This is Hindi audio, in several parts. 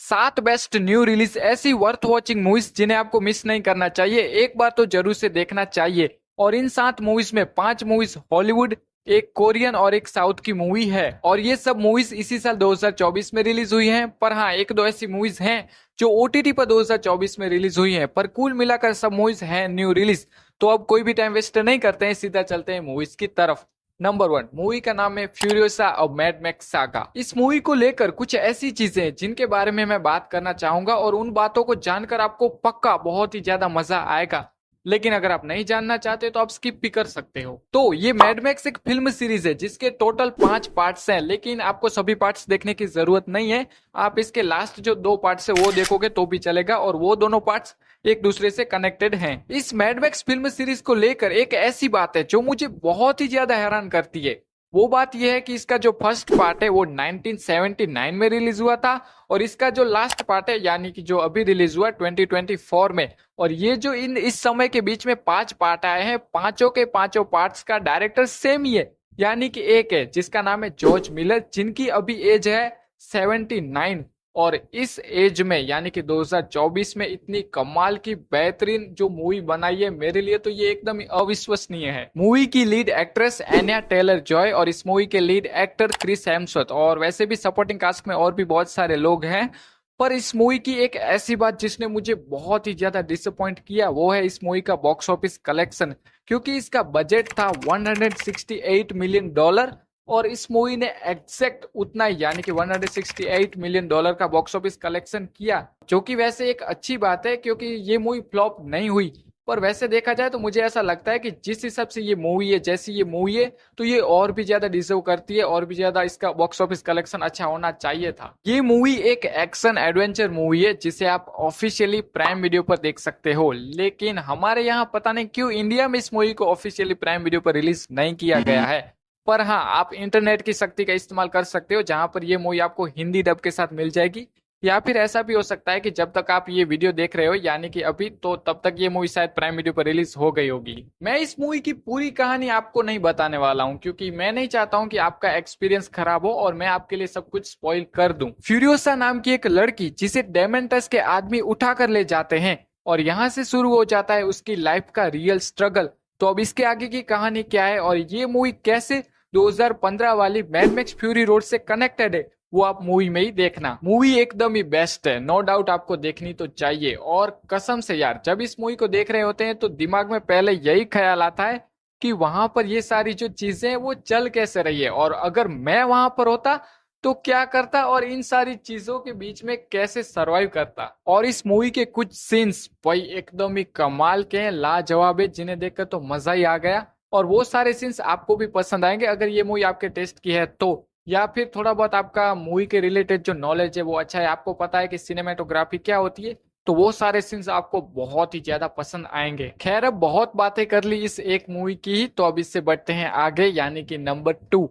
7 बेस्ट न्यू रिलीज ऐसी वर्थ वॉचिंग मूवीज जिन्हें आपको मिस नहीं करना चाहिए, एक बार तो जरूर से देखना चाहिए। और इन 7 मूवीज में 5 मूवीज हॉलीवुड, एक कोरियन और एक साउथ की मूवी है। और ये सब मूवीज इसी साल 2024 में रिलीज हुई हैं। पर हाँ, एक दो ऐसी मूवीज हैं जो ओटीटी पर 2024 में रिलीज हुई हैं, पर कुल मिलाकर सब मूवीज हैं न्यू रिलीज। तो अब कोई भी टाइम वेस्ट नहीं करते हैं, सीधा चलते हैं मूवीज की तरफ। नंबर 1 मूवी का नाम है फ्यूरियोसा और मैड मैक्स सागा। इस मूवी को लेकर कुछ ऐसी चीजें हैं जिनके बारे में मैं बात करना चाहूंगा, और उन बातों को जानकर आपको पक्का बहुत ही ज्यादा मजा आएगा। लेकिन अगर आप नहीं जानना चाहते तो आप स्किप भी कर सकते हो। तो ये मैड मैक्स एक फिल्म सीरीज है जिसके टोटल 5 पार्ट्स हैं, लेकिन आपको सभी पार्ट्स देखने की जरूरत नहीं है। आप इसके लास्ट जो 2 पार्ट्स है वो देखोगे तो भी चलेगा, और वो दोनों पार्ट्स एक दूसरे से कनेक्टेड हैं। इस मैड मैक्स फिल्म सीरीज को लेकर एक ऐसी बात है जो मुझे बहुत ही ज्यादा हैरान करती है। वो बात यह है कि इसका जो फर्स्ट पार्ट है वो 1979 में रिलीज हुआ था, और इसका जो लास्ट पार्ट है यानी कि जो अभी रिलीज हुआ 2024 में। और ये जो इस समय के बीच में 5 पार्ट आए हैं, पांचों के पांचों पार्ट्स का डायरेक्टर सेम ही है। यानी कि एक है जिसका नाम है जॉर्ज मिलर, जिनकी अभी एज है 79। और इस एज में यानी कि 2024 में इतनी कमाल की बेहतरीन जो मूवी बनाई है, मेरे लिए तो ये एकदम ही अविश्वसनीय है। मूवी की lead actress Anya Taylor Joy और इस मूवी के लीड एक्टर क्रिस हेम्सवर्थ, और वैसे भी सपोर्टिंग कास्ट में और भी बहुत सारे लोग हैं। पर इस मूवी की एक ऐसी बात जिसने मुझे बहुत ही ज्यादा डिसअपॉइंट किया, वो है इस मूवी का बॉक्स ऑफिस कलेक्शन। क्योंकि इसका बजट था $168 मिलियन, और इस मूवी ने एग्जैक्ट उतना यानी कि $168 मिलियन का बॉक्स ऑफिस कलेक्शन किया, जो कि वैसे एक अच्छी बात है क्योंकि ये मूवी फ्लॉप नहीं हुई। पर वैसे देखा जाए तो मुझे ऐसा लगता है कि जिस हिसाब से ये मूवी है, जैसी ये मूवी है, तो ये और भी ज्यादा डिजर्व करती है, और भी ज्यादा इसका बॉक्स ऑफिस कलेक्शन अच्छा होना चाहिए था। ये मूवी एक एक्शन एडवेंचर मूवी है जिसे आप ऑफिशियली प्राइम वीडियो पर देख सकते हो, लेकिन हमारे यहाँ पता नहीं क्यों इंडिया में इस मूवी को ऑफिशियली प्राइम वीडियो पर रिलीज नहीं किया गया है। पर हाँ, आप इंटरनेट की शक्ति का इस्तेमाल कर सकते हो, जहां पर ये मूवी आपको हिंदी डब के साथ मिल जाएगी। या फिर ऐसा भी हो सकता है कि जब तक आप ये वीडियो देख रहे हो यानी कि अभी, तो तब तक ये मूवी शायद प्राइम वीडियो पर रिलीज हो गई होगी। मैं इस मूवी की पूरी कहानी आपको नहीं बताने वाला हूँ, क्योंकि मैं नहीं चाहता हूँ कि आपका एक्सपीरियंस खराब हो और मैं आपके लिए सब कुछ स्पॉइल कर दूं। फ्यूरियोसा नाम की एक लड़की जिसे डेमेंटस के आदमी उठा कर ले जाते हैं, और यहाँ से शुरू हो जाता है उसकी लाइफ का रियल स्ट्रगल। तो अब इसके आगे की कहानी क्या है और ये मूवी कैसे 2015 वाली मैड मैक्स फ्यूरी रोड से कनेक्टेड है, वो आप मूवी में ही देखना। मूवी एकदम ही बेस्ट है, नो डाउट आपको देखनी तो चाहिए। और कसम से यार, जब इस मूवी को देख रहे होते हैं तो दिमाग में पहले यही ख्याल आता है कि वहां पर ये सारी जो चीजें हैं वो चल कैसे रही है, और अगर मैं वहां पर होता तो क्या करता, और इन सारी चीजों के बीच में कैसे सरवाइव करता। और इस मूवी के कुछ सीन्स भाई एकदम ही कमाल के हैं, लाजवाब है, जिन्हें देखकर तो मजा ही आ गया। और वो सारे सीन्स आपको भी पसंद आएंगे अगर ये मूवी आपके टेस्ट की है तो, या फिर थोड़ा बहुत आपका मूवी के रिलेटेड जो नॉलेज है वो अच्छा है, आपको पता है कि सिनेमेटोग्राफी क्या होती है, तो वो सारे सीन्स आपको बहुत ही ज्यादा पसंद आएंगे। खैर, अब बहुत बातें कर ली इस एक मूवी की ही, तो अब इससे बढ़ते हैं आगे, यानी कि नंबर 2।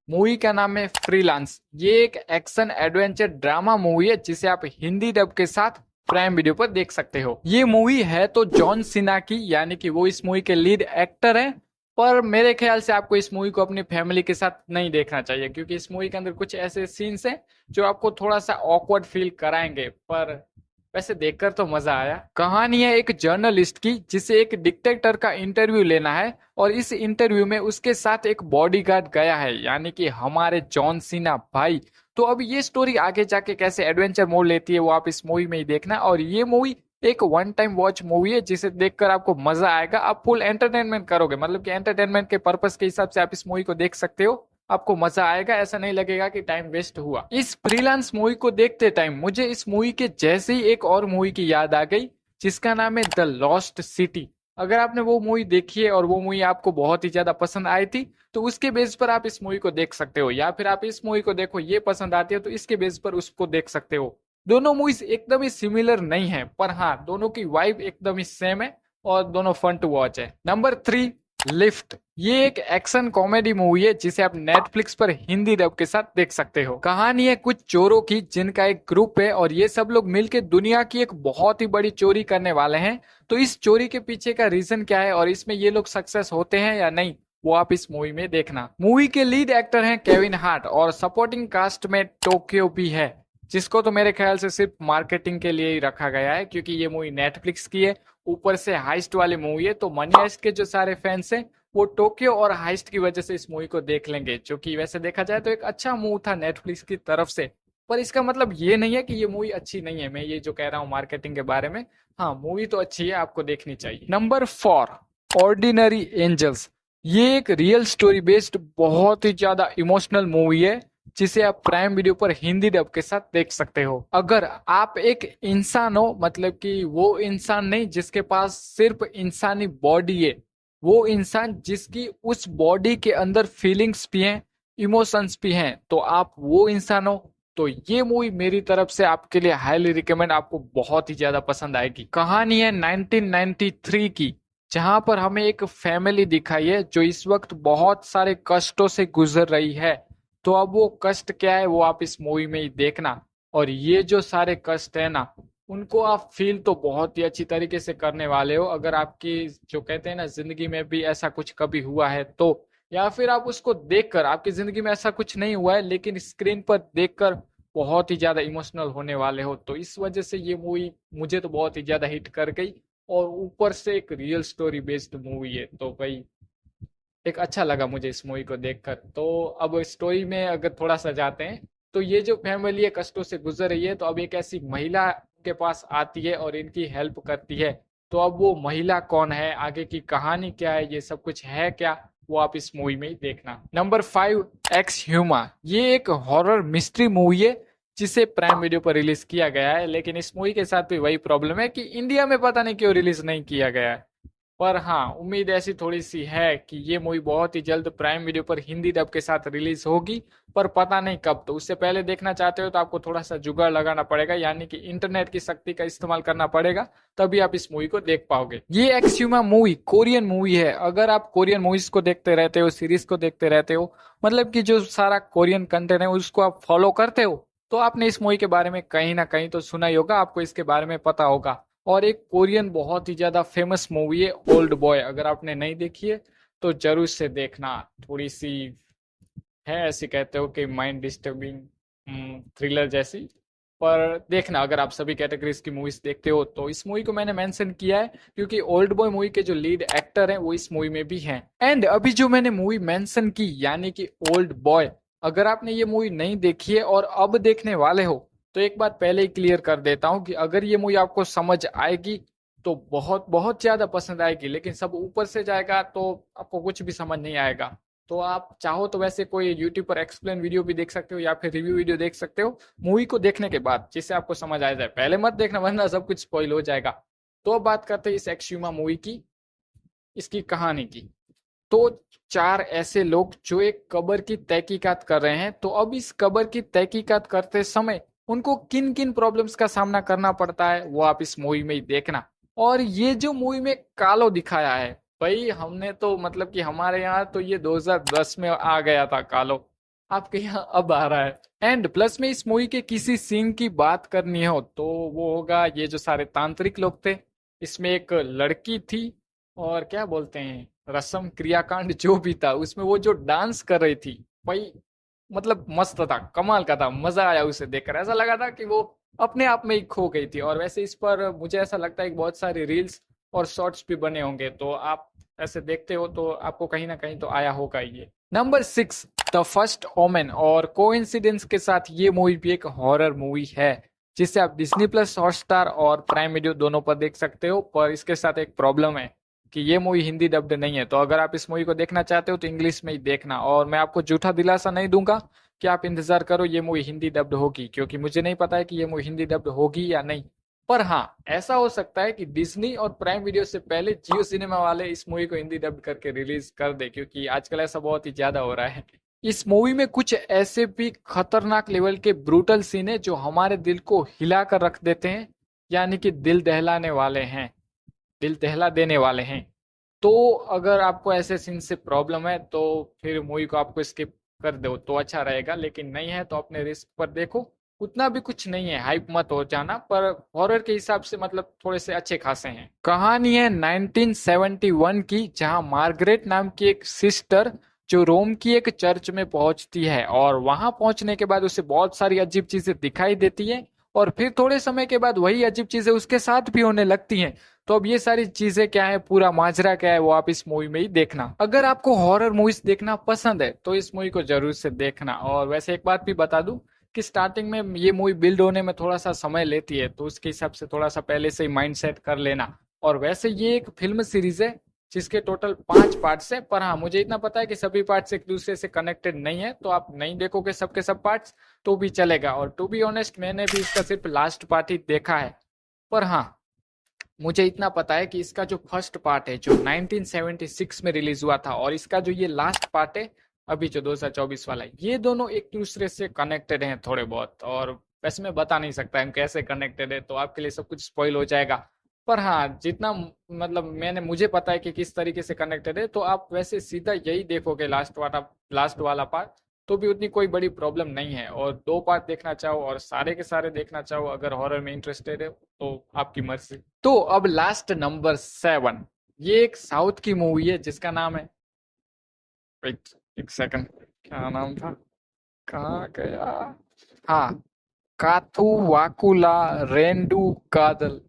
मूवी का नाम है फ्रीलांस। ये एक एक्शन एडवेंचर ड्रामा मूवी है जिसे आप हिंदी डब के साथ प्राइम वीडियो पर देख सकते हो। ये मूवी है तो जॉन सीना की, यानी कि वो इस मूवी के लीड एक्टर हैं। पर मेरे ख्याल से आपको इस मूवी को अपनी फैमिली के साथ नहीं देखना चाहिए, क्योंकि इस मूवी के अंदर कुछ ऐसे सीन्स हैं जो आपको थोड़ा सा ऑकवर्ड फील कराएंगे। पर वैसे देखकर तो मजा आया। कहानी है एक जर्नलिस्ट की जिसे एक डिक्टेटर का इंटरव्यू लेना है, और इस इंटरव्यू में उसके साथ एक बॉडीगार्ड गया है, यानी कि हमारे जॉन सीना भाई। तो अब ये स्टोरी आगे जाके कैसे एडवेंचर मोड लेती है वो आप इस मूवी में ही देखना। और ये मूवी एक वन टाइम वॉच मूवी है जिसे देखकर आपको मजा आएगा, आप फुल एंटरटेनमेंट करोगे, मतलब कि एंटरटेनमेंट के पर्पस के हिसाब से आप इस मूवी को देख सकते हो। आपको मजा आएगा, ऐसा नहीं लगेगा कि टाइम वेस्ट हुआ। इस फ्रीलांस मूवी को देखते टाइम मुझे इस मूवी के जैसे ही एक और मूवी की याद आ गई जिसका नाम है द लॉस्ट सिटी। अगर आपने वो मूवी देखी है और वो मूवी आपको बहुत ही ज्यादा पसंद आई थी, तो उसके बेस पर आप इस मूवी को देख सकते हो, या फिर आप इस मूवी को देखो, ये पसंद आती है तो इसके बेस पर उसको देख सकते हो। दोनों मूवीज एकदम ही सिमिलर नहीं है, पर हाँ, दोनों की वाइब एकदम ही सेम है और दोनों फन टू वॉच है। Number 3, lift. ये एक एक्शन कॉमेडी मूवी है जिसे आप नेटफ्लिक्स पर हिंदी डब के साथ देख सकते हो। कहानी है कुछ चोरों की जिनका एक ग्रुप है, और ये सब लोग मिलकर दुनिया की एक बहुत ही बड़ी चोरी करने वाले हैं। तो इस चोरी के पीछे का रीजन क्या है और इसमें ये लोग सक्सेस होते हैं या नहीं, वो आप इस मूवी में देखना। मूवी के लीड एक्टर हैं केविन हार्ट, और सपोर्टिंग कास्ट में टोक्यो भी है। जिसको तो मेरे ख्याल से सिर्फ मार्केटिंग के लिए ही रखा गया है, क्योंकि ये मूवी नेटफ्लिक्स की है, ऊपर से हाइस्ट वाली मूवी है, तो मनी हाइस्ट के जो सारे फैंस हैं वो टोक्यो और हाइस्ट की वजह से इस मूवी को देख लेंगे, जो कि वैसे देखा जाए तो एक अच्छा मूव था नेटफ्लिक्स की तरफ से। पर इसका मतलब ये नहीं है कि ये मूवी अच्छी नहीं है, मैं ये जो कह रहा हूँ मार्केटिंग के बारे में, हाँ मूवी तो अच्छी है, आपको देखनी चाहिए। Number 4, ordinary angels. ये एक रियल स्टोरी बेस्ड बहुत ही ज्यादा इमोशनल मूवी है, जिसे आप प्राइम वीडियो पर हिंदी डब के साथ देख सकते हो। अगर आप एक इंसान हो, मतलब कि वो इंसान नहीं जिसके पास सिर्फ इंसानी बॉडी है, वो इंसान जिसकी उस बॉडी के अंदर फीलिंग्स भी हैं, इमोशंस भी हैं, तो आप वो इंसान हो, तो ये मूवी मेरी तरफ से आपके लिए हाईली रिकमेंड, आपको बहुत ही ज्यादा पसंद आएगी। कहानी है 1993 की, जहां पर हमें एक फैमिली दिखाई है जो इस वक्त बहुत सारे कष्टों से गुजर रही है। तो अब वो कष्ट क्या है वो आप इस मूवी में ही देखना, और ये जो सारे कष्ट है ना, उनको आप फील तो बहुत ही अच्छी तरीके से करने वाले हो। अगर आपकी जो कहते हैं ना जिंदगी में भी ऐसा कुछ कभी हुआ है तो, या फिर आप उसको देखकर, आपकी जिंदगी में ऐसा कुछ नहीं हुआ है लेकिन स्क्रीन पर देखकर बहुत ही ज्यादा इमोशनल होने वाले हो, तो इस वजह से ये मूवी मुझे तो बहुत ही ज्यादा हिट कर गई। और ऊपर से एक रियल स्टोरी बेस्ड मूवी है, तो भाई एक अच्छा लगा मुझे इस मूवी को देखकर। तो अब स्टोरी में अगर थोड़ा सा जाते हैं, तो ये जो फैमिली है कष्टों से गुजर रही है, तो अब एक ऐसी महिला के पास आती है और इनकी हेल्प करती है। तो अब वो महिला कौन है, आगे की कहानी क्या है, ये सब कुछ है क्या, वो आप इस मूवी में ही देखना। Number 5, x Huma. ये एक हॉरर मिस्ट्री मूवी है, जिसे प्राइम वीडियो पर रिलीज किया गया है, लेकिन इस मूवी के साथ भी वही प्रॉब्लम है कि इंडिया में पता नहीं क्यों रिलीज नहीं किया गया है। पर हाँ, उम्मीद ऐसी थोड़ी सी है कि ये मूवी बहुत ही जल्द प्राइम वीडियो पर हिंदी डब के साथ रिलीज होगी, पर पता नहीं कब। तो उससे पहले देखना चाहते हो तो आपको थोड़ा सा जुगाड़ लगाना पड़ेगा, यानी कि इंटरनेट की शक्ति का इस्तेमाल करना पड़ेगा, तभी आप इस मूवी को देख पाओगे। ये एक्सयूमा मूवी कोरियन मूवी है। अगर आप कोरियन मूवीज को देखते रहते हो, सीरीज को देखते रहते हो, मतलब कि जो सारा कोरियन कंटेंट है उसको आप फॉलो करते हो, तो आपने इस मूवी के बारे में कहीं ना कहीं तो सुना ही होगा, आपको इसके बारे में पता होगा। और एक कोरियन बहुत ही ज्यादा फेमस मूवी है ओल्ड बॉय, अगर आपने नहीं देखी है तो जरूर से देखना। थोड़ी सी है, ऐसी कहते हो कि माइंड डिस्टर्बिंग थ्रिलर जैसी, पर देखना अगर आप सभी कैटेगरीज की मूवीज देखते हो तो। इस मूवी को मैंने मेंशन किया है क्योंकि ओल्ड बॉय मूवी के जो लीड एक्टर हैं वो इस मूवी में भी हैं। एंड अभी जो मैंने मूवी मेंशन की यानी कि ओल्ड बॉय, अगर आपने ये मूवी नहीं देखी है और अब देखने वाले हो, तो एक बात पहले ही क्लियर कर देता हूँ कि अगर ये मूवी आपको समझ आएगी तो बहुत बहुत ज्यादा पसंद आएगी, लेकिन सब ऊपर से जाएगा तो आपको कुछ भी समझ नहीं आएगा। तो आप चाहो तो वैसे कोई यूट्यूब पर एक्सप्लेन वीडियो भी देख सकते हो या फिर रिव्यू वीडियो देख सकते हो मूवी को देखने के बाद, जिससे आपको समझ आ जाए। पहले मत देखना वरना सब कुछ स्पॉइल हो जाएगा। तो अब बात करते हैं इस एक्सट्रीमा मूवी की, इसकी कहानी की। तो 4 ऐसे लोग जो एक कब्र की तहकीकात कर रहे हैं, तो अब इस कब्र की तहकीकात करते समय उनको किन किन प्रॉब्लम्स का सामना करना पड़ता है वो आप इस मूवी में ही देखना। और ये जो मूवी में कालो दिखाया है, भाई हमने तो मतलब कि हमारे यहाँ तो ये 2010 में आ गया था कालो, आपके यहाँ अब आ रहा है। एंड प्लस में इस मूवी के किसी सीन की बात करनी हो तो वो होगा ये जो सारे तांत्रिक लोग थे, इसमें एक लड़की थी, और क्या बोलते हैं रसम क्रियाकांड जो भी था उसमें वो जो डांस कर रही थी, भाई मतलब मस्त था, कमाल का था, मजा आया उसे देखकर। ऐसा लगा था कि वो अपने आप में ही खो गई थी। और वैसे इस पर मुझे ऐसा लगता है कि बहुत सारे रील्स और शॉर्ट्स भी बने होंगे, तो आप ऐसे देखते हो तो आपको कहीं ना कहीं तो आया होगा ये। Number 6, the first omen. और कोइंसिडेंस के साथ ये मूवी भी एक हॉरर मूवी है, जिसे आप डिज्नी प्लस, हॉटस्टार और प्राइम वीडियो दोनों पर देख सकते हो। पर इसके साथ एक प्रॉब्लम है कि ये मूवी हिंदी डब्ड नहीं है, तो अगर आप इस मूवी को देखना चाहते हो तो इंग्लिश में ही देखना। और मैं आपको झूठा दिलासा नहीं दूंगा कि आप इंतजार करो ये मूवी हिंदी डब्ड होगी, क्योंकि मुझे नहीं पता है कि ये मूवी हिंदी डब्ड होगी या नहीं। पर हाँ, ऐसा हो सकता है कि डिज्नी और प्राइम वीडियो से पहले जियो सिनेमा वाले इस मूवी को हिंदी डब्ड करके रिलीज कर दे, क्योंकि आजकल ऐसा बहुत ही ज्यादा हो रहा है। इस मूवी में कुछ ऐसे भी खतरनाक लेवल के ब्रूटल सीन है जो हमारे दिल को हिला कर रख देते हैं, यानी कि दिल दहलाने वाले हैं, दिल दहला देने वाले हैं। तो अगर आपको ऐसे सीन से प्रॉब्लम है तो फिर मूवी को आपको स्किप कर दो तो अच्छा रहेगा, लेकिन नहीं है तो अपने रिस्क पर देखो। उतना भी कुछ नहीं है, हाइप मत हो जाना, पर हॉरर के हिसाब से मतलब थोड़े से अच्छे खासे हैं। कहानी है 1971 की, जहां मार्गरेट नाम की एक सिस्टर जो रोम की एक चर्च में पहुंचती है और वहां पहुंचने के बाद उसे बहुत सारी अजीब चीजें दिखाई देती है और फिर थोड़े समय के बाद वही अजीब चीजें उसके साथ भी होने लगती हैं। तो अब ये सारी चीजें क्या है, पूरा माजरा क्या है, वो आप इस मूवी में ही देखना। अगर आपको हॉरर मूवीज देखना पसंद है तो इस मूवी को जरूर से देखना। और वैसे एक बात भी बता दूं कि स्टार्टिंग में ये मूवी बिल्ड होने में थोड़ा सा समय लेती है, तो उसके हिसाब से थोड़ा सा पहले से ही माइंड सेट कर लेना। और वैसे ये एक फिल्म सीरीज है जिसके टोटल 5 पार्ट्स है, पर हाँ मुझे इतना पता है कि सभी पार्ट्स एक दूसरे से कनेक्टेड नहीं है, तो आप नहीं देखोगे सबके सब पार्ट्स तो भी चलेगा। और टू बी ऑनेस्ट मैंने भी इसका सिर्फ लास्ट पार्ट ही देखा है। पर हाँ मुझे इतना पता है कि इसका जो फर्स्ट पार्ट है जो 1976 में रिलीज हुआ था और इसका जो ये लास्ट पार्ट है अभी जो 2024 वाला है, ये दोनों एक दूसरे से कनेक्टेड हैं थोड़े बहुत। और वैसे मैं बता नहीं सकता हम कैसे कनेक्टेड है, तो आपके लिए सब कुछ स्पॉइल हो जाएगा। पर हाँ जितना मतलब मुझे पता है कि किस तरीके से कनेक्टेड है, तो आप वैसे सीधा यही देखोगे लास्ट वाला पार्ट, तो भी उतनी कोई बड़ी प्रॉब्लम नहीं है। और 2 पार्ट देखना चाहो और सारे के सारे देखना चाहो, अगर हॉरर में इंटरेस्टेड है तो आपकी मर्जी। तो अब लास्ट नंबर 7, ये एक साउथ की मूवी है जिसका नाम है, वेट एक सेकंड, क्या नाम था, कहाँ गया, हाँ, काथू वाकुला रेंडू कादल।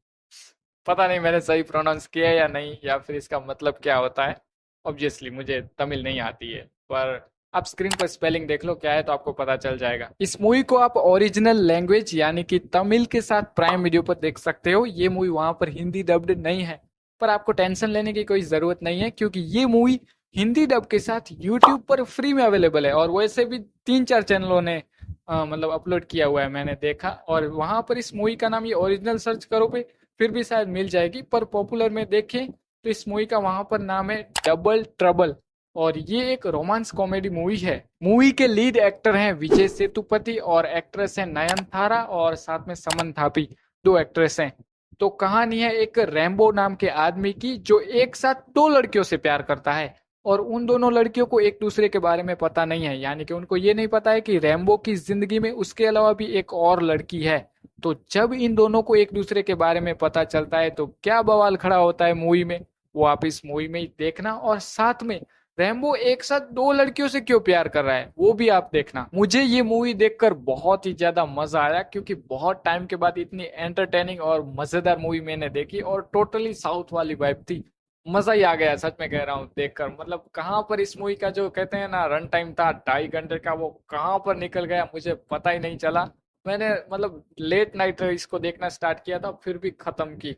पता नहीं मैंने सही प्रोनाउंस किया या नहीं, या फिर इसका मतलब क्या होता है। ऑब्वियसली मुझे तमिल नहीं आती है, पर आप स्क्रीन पर स्पेलिंग देख लो क्या है तो आपको पता चल जाएगा। इस मूवी को आप ओरिजिनल लैंग्वेज यानी कि तमिल के साथ प्राइम वीडियो पर देख सकते हो। ये मूवी वहां पर हिंदी डब्ड नहीं है, पर आपको टेंशन लेने की कोई जरूरत नहीं है, क्योंकि ये मूवी हिंदी डब के साथ यूट्यूब पर फ्री में अवेलेबल है। और वैसे भी 3-4 चैनलों ने मतलब अपलोड किया हुआ है, मैंने देखा। और वहां पर इस मूवी का नाम ये ओरिजिनल सर्च करो पे फिर भी शायद मिल जाएगी, पर पॉपुलर में देखें तो इस मूवी का वहां पर नाम है डबल ट्रबल। और ये एक रोमांस कॉमेडी मूवी है। मूवी के लीड एक्टर हैं विजय सेतुपति और एक्ट्रेस है नयनतारा और साथ में समन थापी, 2 एक्ट्रेस हैं। तो कहानी है एक रैम्बो नाम के आदमी की जो एक साथ 2 लड़कियों से प्यार करता है, और उन दोनों लड़कियों को एक दूसरे के बारे में पता नहीं है, यानी कि उनको ये नहीं पता है कि रैम्बो की जिंदगी में उसके अलावा भी एक और लड़की है। तो जब इन दोनों को एक दूसरे के बारे में पता चलता है तो क्या बवाल खड़ा होता है मूवी में, वो आप इस मूवी में ही देखना। और साथ में रैम्बो एक साथ 2 लड़कियों से क्यों प्यार कर रहा है वो भी आप देखना। मुझे ये मूवी देखकर बहुत ही ज्यादा मजा आया, क्योंकि बहुत टाइम के बाद इतनी एंटरटेनिंग और मजेदार मूवी मैंने देखी और टोटली साउथ वाली वाइब थी। मजा ही आ गया, सच में कह रहा हूँ देखकर। मतलब कहाँ पर इस मूवी का जो कहते हैं ना रन टाइम था 2.5 घंटे का, वो कहाँ पर निकल गया मुझे पता ही नहीं चला। मैंने मतलब लेट नाइट इसको देखना स्टार्ट किया था, फिर भी खत्म की,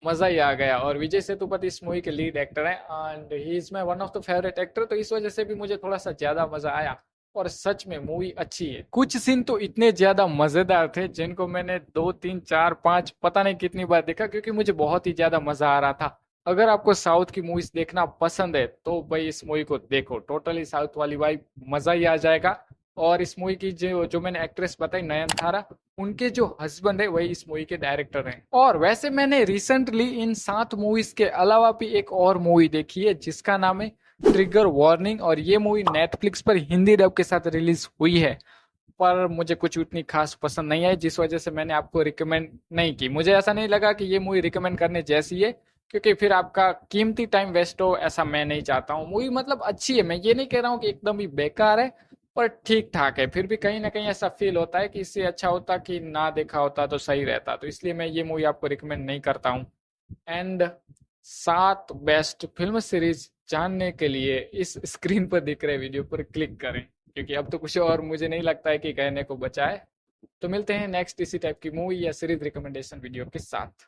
मजा ही आ गया। और विजय सेतुपति इस मूवी के लीड एक्टर हैं and he is my one of the favourite actor, तो इस वजह से भी मुझे थोड़ा सा ज्यादा मजा आया। और सच में मूवी अच्छी है। कुछ सीन तो इतने ज्यादा मजेदार थे जिनको मैंने 2, 3, 4, 5 पता नहीं कितनी बार देखा, क्योंकि मुझे बहुत ही ज्यादा मजा आ रहा था। अगर आपको साउथ की मूवीज देखना पसंद है तो भाई इस मूवी को देखो, टोटली साउथ वाली वाइब, मजा ही आ जाएगा। और इस मूवी की जो जो मैंने एक्ट्रेस बताई नयनतारा, उनके जो हस्बैंड है वही इस मूवी के डायरेक्टर हैं। और वैसे मैंने रिसेंटली इन 7 मूवीज के अलावा भी एक और मूवी देखी है जिसका नाम है ट्रिगर वार्निंग, और ये मूवी नेटफ्लिक्स पर हिंदी डब के साथ रिलीज हुई है। पर मुझे कुछ उतनी खास पसंद नहीं आई, जिस वजह से मैंने आपको रिकमेंड नहीं की। मुझे ऐसा नहीं लगा कि ये मूवी रिकमेंड करने जैसी है, क्योंकि फिर आपका कीमती टाइम वेस्ट हो, ऐसा मैं नहीं चाहता हूँ। मूवी मतलब अच्छी है, मैं ये नहीं कह रहा हूँ कि एकदम ही बेकार है, पर ठीक ठाक है। फिर भी कहीं ना कहीं ऐसा फील होता है कि इससे अच्छा होता कि ना देखा होता तो सही रहता, तो इसलिए मैं ये मूवी आपको रिकमेंड नहीं करता हूँ। एंड 7 बेस्ट फिल्म सीरीज जानने के लिए इस स्क्रीन पर दिख रहे वीडियो पर क्लिक करें, क्योंकि अब तो कुछ और मुझे नहीं लगता है कि कहने को बचा है। तो मिलते हैं नेक्स्ट इसी टाइप की मूवी या सीरीज रिकमेंडेशन वीडियो के साथ।